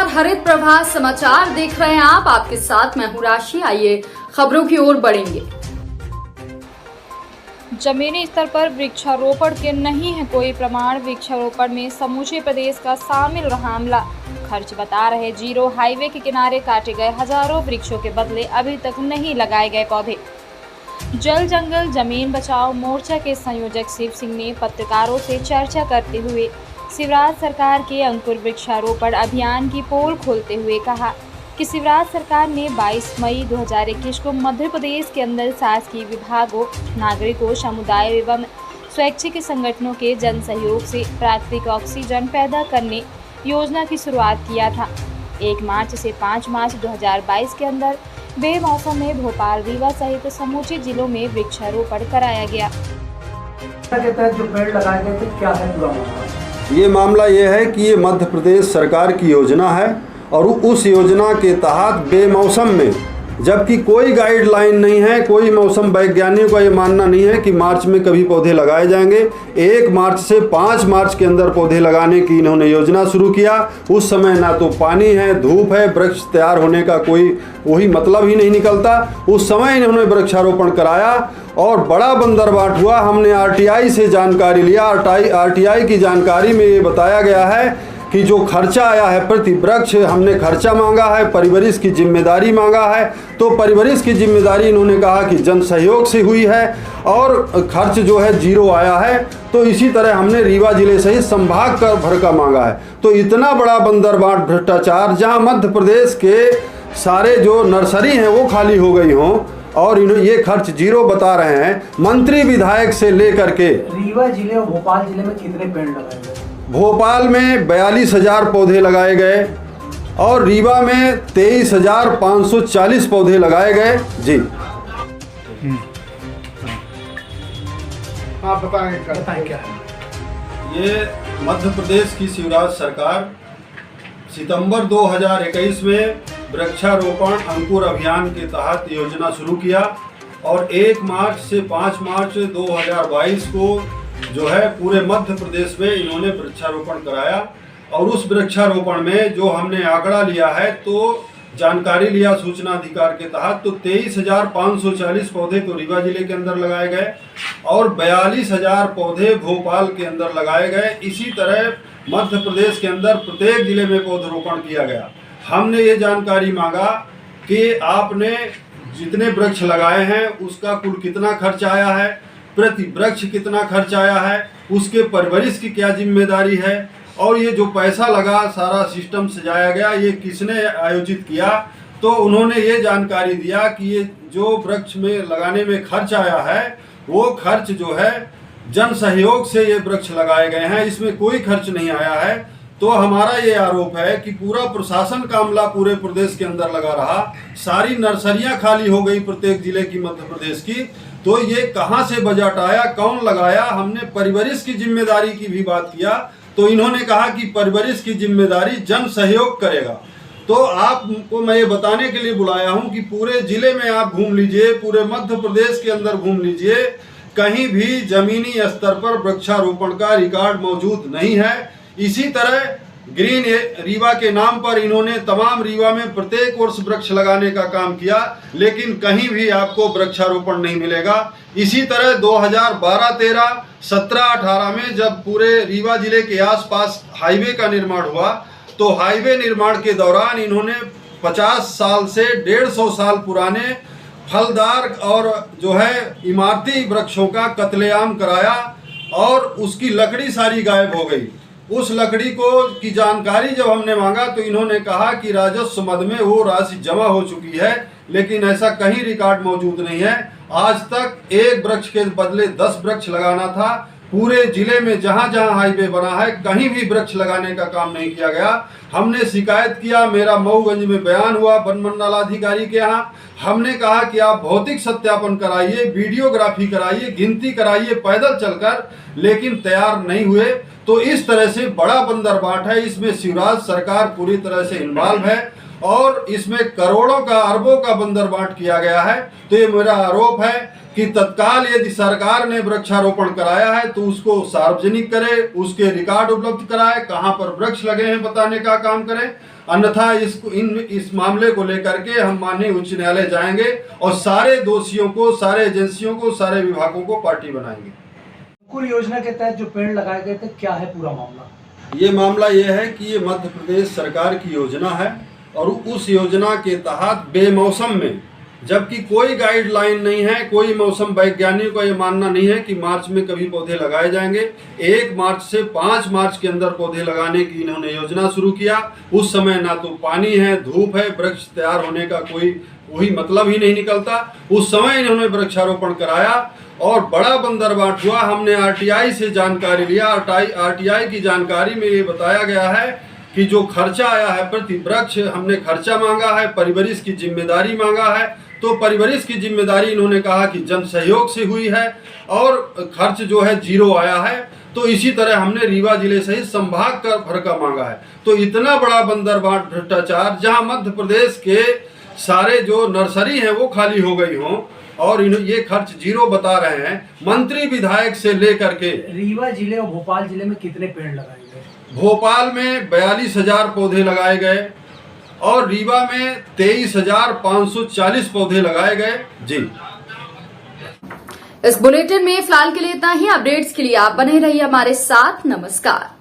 नमस्कार, हरित प्रभात समाचार देख रहे हैं आप। आपके साथ मैं हूं राशि। आइए खबरों की ओर बढ़ेंगे। जमीनी स्तर पर वृक्षारोपण के नहीं है कोई प्रमाण। वृक्षारोपण में समूचे प्रदेश का शामिल रहा अमला। खर्च बता रहे जीरो। हाईवे के किनारे काटे गए हजारों वृक्षों के बदले अभी तक नहीं लगाए गए पौधे। जल जंगल जमीन बचाओ मोर्चा के संयोजक शिव सिंह ने पत्रकारों से चर्चा करते हुए शिवराज सरकार के अंकुर वृक्षारोपण अभियान की पोल खोलते हुए कहा कि शिवराज सरकार ने 22 मई 2021 को मध्य प्रदेश के अंदर शासकीय विभागों, नागरिकों, समुदाय एवं स्वैच्छिक संगठनों के जन सहयोग से प्राकृतिक ऑक्सीजन पैदा करने योजना की शुरुआत किया था। 1 मार्च से 5 मार्च 2022 के अंदर बेमौसम में भोपाल, रीवा सहित समूचे जिलों में वृक्षारोपण कराया गया। के तहत जो पेड़ लगाए गए थे, क्या है पूरा मामला? ये मामला ये है कि ये मध्य प्रदेश सरकार की योजना है और उस योजना के तहत बेमौसम में, जबकि कोई गाइडलाइन नहीं है, कोई मौसम वैज्ञानिकों का ये मानना नहीं है कि मार्च में कभी पौधे लगाए जाएंगे। 1 मार्च से 5 मार्च के अंदर पौधे लगाने की इन्होंने योजना शुरू किया। उस समय ना तो पानी है, धूप है, वृक्ष तैयार होने का कोई वही मतलब ही नहीं निकलता। उस समय इन्होंने वृक्षारोपण कराया और बड़ा बंदरबाट हुआ। हमने आरटीआई से जानकारी लिया। आरटीआई की जानकारी में ये बताया गया है कि जो खर्चा आया है प्रति वृक्ष, हमने खर्चा मांगा है, परिवरिश की जिम्मेदारी मांगा है, तो परिवरिश की जिम्मेदारी इन्होंने कहा कि जन सहयोग से हुई है और खर्च जो है जीरो आया है। तो इसी तरह हमने रीवा जिले सहित संभाग का भर का मांगा है। तो इतना बड़ा बंदरबाट भ्रष्टाचार, जहां मध्य प्रदेश के सारे जो नर्सरी हैं वो खाली हो गई हों और ये खर्च जीरो बता रहे हैं। मंत्री विधायक से लेकर के रीवा जिले और भोपाल जिले में कितने पेड़ लगाए गए? भोपाल में 42,000 पौधे लगाए गए और रीवा में 23,540 पौधे लगाए गए। जी आप बताएं क्या है? ये मध्य प्रदेश की शिवराज सरकार सितंबर 2021 में वृक्षारोपण अंकुर अभियान के तहत योजना शुरू किया और 1 मार्च से 5 मार्च 2022 को जो है पूरे मध्य प्रदेश में इन्होंने वृक्षारोपण कराया। और उस वृक्षारोपण में जो हमने आंकड़ा लिया है, तो जानकारी लिया सूचना अधिकार के तहत, तो 23,540 पौधे तो रीवा जिले के अंदर लगाए गए और 42,000 पौधे भोपाल के अंदर लगाए गए। इसी तरह मध्य प्रदेश के अंदर प्रत्येक जिले में पौधरोपण किया गया। हमने ये जानकारी मांगा कि आपने जितने वृक्ष लगाए हैं उसका कुल कितना खर्च आया है, प्रति वृक्ष कितना खर्च आया है, उसके परवरिश की क्या जिम्मेदारी है, और ये जो पैसा लगा, सारा सिस्टम सजाया गया, ये किसने आयोजित किया। तो उन्होंने ये जानकारी दिया कि ये जो वृक्ष में लगाने में खर्च आया है वो खर्च जो है जन सहयोग से ये वृक्ष लगाए गए हैं, इसमें कोई खर्च नहीं आया है। तो हमारा ये आरोप है कि पूरा प्रशासन का अमला पूरे प्रदेश के अंदर लगा रहा। सारी नर्सरियां खाली हो गई प्रत्येक जिले की मध्य प्रदेश की। तो ये कहां से बजट आया, कौन लगाया? हमने परिवरिश की जिम्मेदारी की भी बात किया तो इन्होंने कहा कि परिवरिश की जिम्मेदारी जन सहयोग करेगा। तो आपको मैं ये बताने के लिए बुलाया हूं कि पूरे जिले में आप घूम लीजिए, पूरे मध्य प्रदेश के अंदर घूम लीजिए, कहीं भी जमीनी स्तर पर वृक्षारोपण का रिकॉर्ड मौजूद नहीं है। इसी तरह ग्रीन रीवा के नाम पर इन्होंने तमाम रीवा में प्रत्येक वर्ष वृक्ष लगाने का काम किया, लेकिन कहीं भी आपको वृक्षारोपण नहीं मिलेगा। इसी तरह 2012-13, 17-18 में जब पूरे रीवा जिले के आसपास हाईवे का निर्माण हुआ, तो हाईवे निर्माण के दौरान इन्होंने 50 साल से 150 साल पुराने फलदार और जो है इमारती वृक्षों का कत्लेआम कराया और उसकी लकड़ी सारी गायब हो गई। उस लकड़ी को की जानकारी जब हमने मांगा तो इन्होंने कहा कि राजस्व मद में वो राशि जमा हो चुकी है, लेकिन ऐसा कहीं रिकॉर्ड मौजूद नहीं है। आज तक 1 वृक्ष के बदले 10 वृक्ष लगाना था। पूरे जिले में जहां जहां हाईवे बना है कहीं भी वृक्ष लगाने का काम नहीं किया गया। हमने शिकायत किया, मेरा मऊगंज में बयान हुआ वन मंडलाधिकारी के यहाँ। हमने कहा कि आप भौतिक सत्यापन कराइए, वीडियोग्राफी कराइए, गिनती कराइए पैदल चलकर, लेकिन तैयार नहीं हुए। तो इस तरह से बड़ा बंदरबाट है, इसमें शिवराज सरकार पूरी तरह से इन्वॉल्व है और इसमें करोड़ों का, अरबों का बंदरबाट किया गया है। तो ये मेरा आरोप है कि तत्काल यदि सरकार ने वृक्षारोपण कराया है तो उसको सार्वजनिक करे, उसके रिकॉर्ड उपलब्ध कराए, कहां पर वृक्ष लगे हैं बताने का का काम करें, अन्यथा इस मामले को लेकर के हम माननीय उच्च न्यायालय जाएंगे और सारे दोषियों को, सारे एजेंसियों को, सारे विभागों को पार्टी बनाएंगे। अंकुर योजना के तहत जो पेड़ लगाए गए थे, क्या है पूरा मामला? ये मामला ये है कि ये मध्य प्रदेश सरकार की योजना है और उस योजना के तहत बेमौसम में, जबकि कोई गाइडलाइन नहीं है, कोई मौसम वैज्ञानिक का ये मानना नहीं है कि मार्च में कभी पौधे लगाए जाएंगे। 1 मार्च से 5 मार्च के अंदर पौधे लगाने की इन्होंने योजना शुरू किया। उस समय ना तो पानी है, धूप है, वृक्ष तैयार होने का कोई मतलब ही नहीं निकलता। उस समय इन्होंने वृक्षारोपण कराया और बड़ा बंदरबाट हुआ। हमने आरटीआई से जानकारी लिया। आरटीआई की जानकारी में ये बताया गया है कि जो खर्चा आया है प्रति वृक्ष, हमने खर्चा मांगा है, परिवरिश की जिम्मेदारी मांगा है, तो परिवरिश की जिम्मेदारी इन्होंने कहा कि जन सहयोग से हुई है और खर्च जो है 0 आया है। तो इसी तरह हमने रीवा जिले सहित संभाग का भर का मांगा है। तो इतना बड़ा बंदरबाट भ्रष्टाचार, जहां मध्य प्रदेश के सारे जो नर्सरी हैं वो खाली हो गई हों और ये खर्च 0 बता रहे हैं। मंत्री विधायक से लेकर के रीवा जिले और भोपाल जिले में कितने पेड़ लगाए गए? भोपाल में 42,000 पौधे लगाए गए और रीवा में 23,540 पौधे लगाए गए। जी, इस बुलेटिन में फिलहाल के लिए इतना ही। अपडेट्स के लिए आप बने रहिए हमारे साथ। नमस्कार।